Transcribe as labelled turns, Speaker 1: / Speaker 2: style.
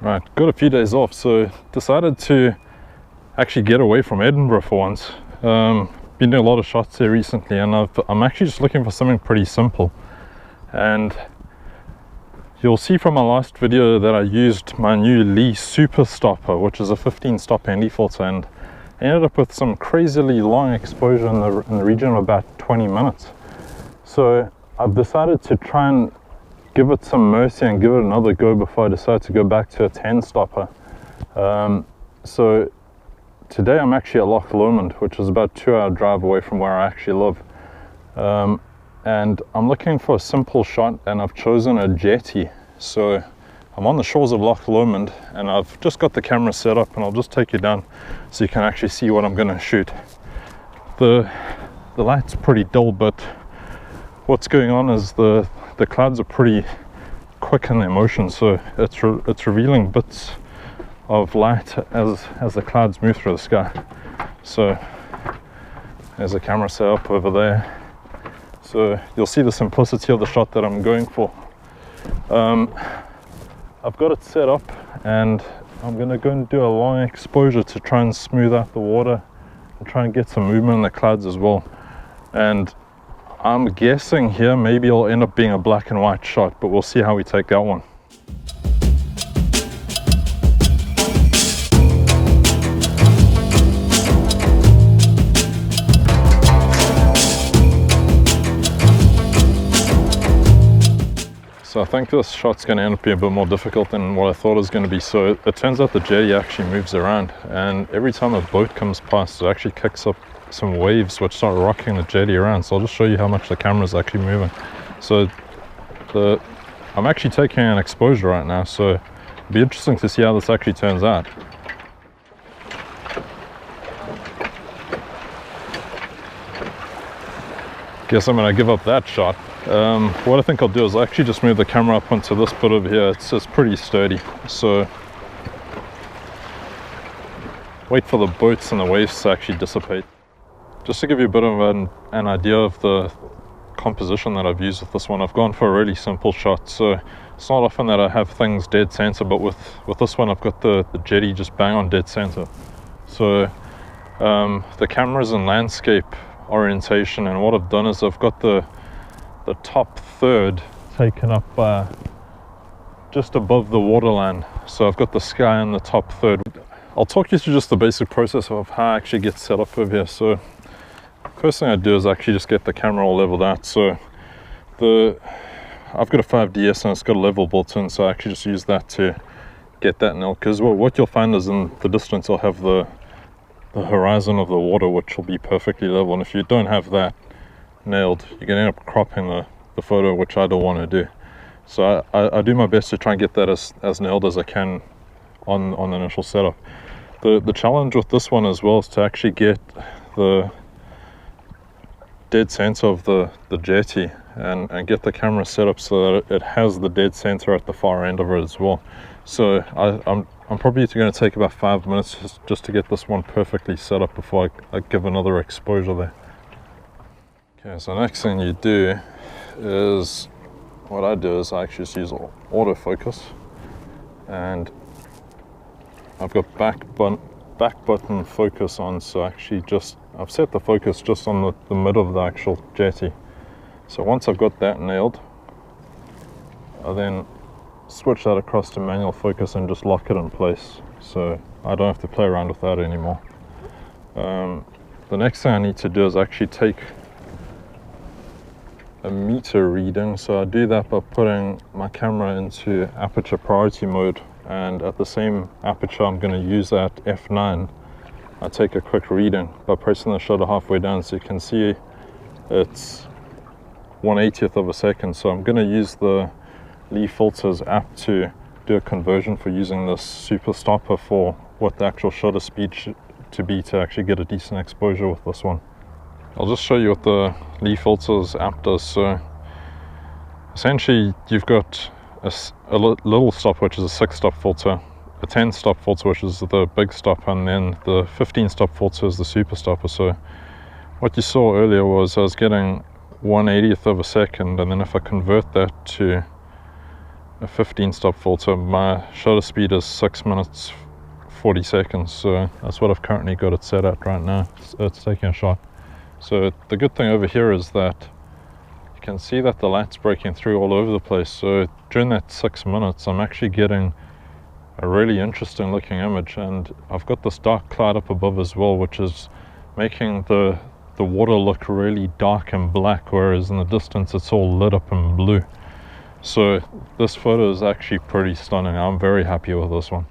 Speaker 1: Right, got a few days off, so decided to actually get away from Edinburgh for once. Been doing a lot of shots here recently, and I'm actually just looking for something pretty simple. And you'll see from my last video that I used my new Lee Super Stopper, which is a 15-stop ND filter, and I ended up with some crazily long exposure in the region of about 20 minutes. So I've decided to try and give it some mercy and give it another go before I decide to go back to a 10-stopper. So today I'm actually at Loch Lomond, which is about a 2-hour drive away from where I actually live. And I'm looking for a simple shot, and I've chosen a Jetty. So I'm on the shores of Loch Lomond, and I've just got the camera set up, and I'll just take you down so you can actually see what I'm going to shoot. The light's pretty dull, but what's going on is the clouds are pretty quick in their motion, so it's revealing bits of light as the clouds move through the sky. So there's a camera set up over there, so you'll see the simplicity of the shot that I'm going for. I've got it set up, and I'm going to go and do a long exposure to try and smooth out the water and try and get some movement in the clouds as well. And I'm guessing here maybe it'll end up being a black and white shot, but we'll see how we take that one. So I think this shot's going to end up being a bit more difficult than what I thought it was going to be. So it turns out the jetty actually moves around, and every time a boat comes past, it actually kicks up some waves which start rocking the jetty around. So I'll just show you how much the camera is actually moving. So I'm actually taking an exposure right now, so it'll be interesting to see how this actually turns out. Guess I'm going to give up that shot. What I think I'll do is I'll actually just move the camera up onto this bit over here. It's pretty sturdy, so wait for the boats and the waves to actually dissipate. Just to give you a bit of an idea of the composition that I've used with this one, I've gone for a really simple shot. So it's not often that I have things dead center, but with this one I've got the jetty just bang on dead center. So the camera's in landscape orientation, and what I've done is I've got the top third taken up just above the waterline. So I've got the sky in the top third. I'll talk you through just the basic process of how I actually get set up over here. So first thing I do is actually just get the camera all leveled out. So I've got a 5DS and it's got a level built in, so I actually just use that to get that nailed, because what you'll find is in the distance I'll have the horizon of the water, which will be perfectly level, and if you don't have that nailed, you're going to end up cropping the photo, which I don't want to do. So I do my best to try and get that as nailed as I can on the initial setup. The challenge with this one as well is to actually get the dead center of the jetty and get the camera set up so that it has the dead center at the far end of it as well. So I'm probably going to take about 5 minutes just to get this one perfectly set up before I give another exposure there. Okay, so next thing you do is, what I do is I actually just use autofocus, and I've got back button focus on, so actually I've set the focus just on the middle of the actual jetty. So once I've got that nailed, I then switch that across to manual focus and just lock it in place, so I don't have to play around with that anymore. The next thing I need to do is actually take a meter reading. So I do that by putting my camera into aperture priority mode, and at the same aperture I'm going to use at f9. I take a quick reading by pressing the shutter halfway down, so you can see it's 1/80th of a second. So I'm going to use the Lee Filters app to do a conversion for using this Super Stopper for what the actual shutter speed to be to actually get a decent exposure with this one. I'll just show you what the Lee Filters app does. So essentially you've got a little stop, which is a 6-stop filter, a 10-stop filter, which is the big stop, and then the 15-stop filter is the Super Stopper. So what you saw earlier was I was getting 1/80th of a second, and then if I convert that to a 15 stop filter. My shutter speed is 6 minutes 40 seconds, so that's what I've currently got it set at right now. It's taking a shot. So the good thing over here is that you can see that the light's breaking through all over the place. So during that 6 minutes, I'm actually getting a really interesting looking image, and I've got this dark cloud up above as well, which is making the water look really dark and black, whereas in the distance it's all lit up in blue. So this photo is actually pretty stunning. I'm very happy with this one.